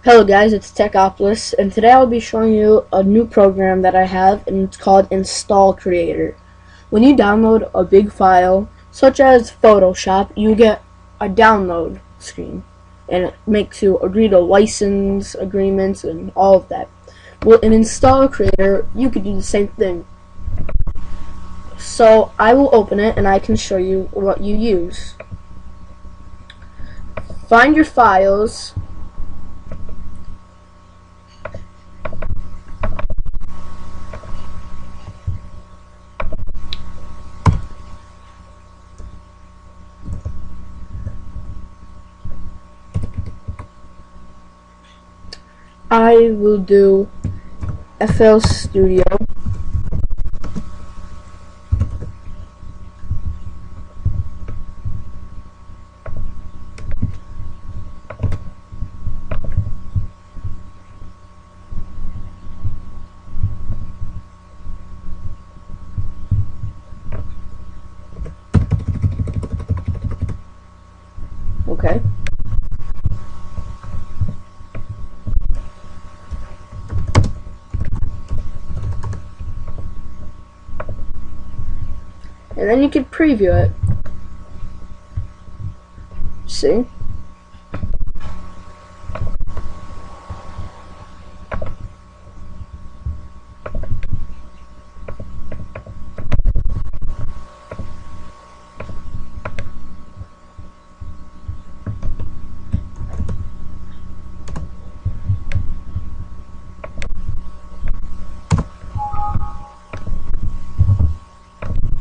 Hello guys, it's Techopolis, and today I'll be showing you a new program that I have, and it's called Install Creator. When you download a big file, such as Photoshop, you get a download screen, and it makes you agree to license agreements and all of that. Well, in Install Creator, you could do the same thing. So I will open it, and I can show you what you use. Find your files. I will do FL Studio. Okay. And then you can preview it. See?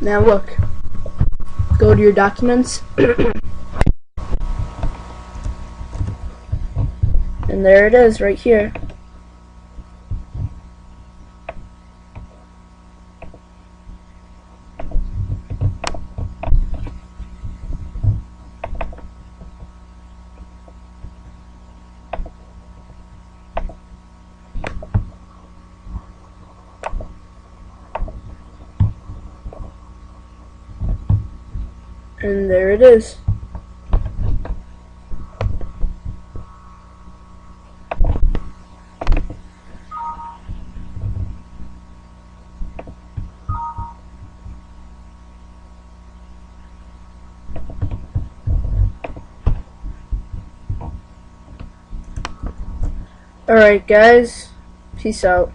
Now look. Go to your documents. And there it is right here. And there it is. Alright guys, peace out.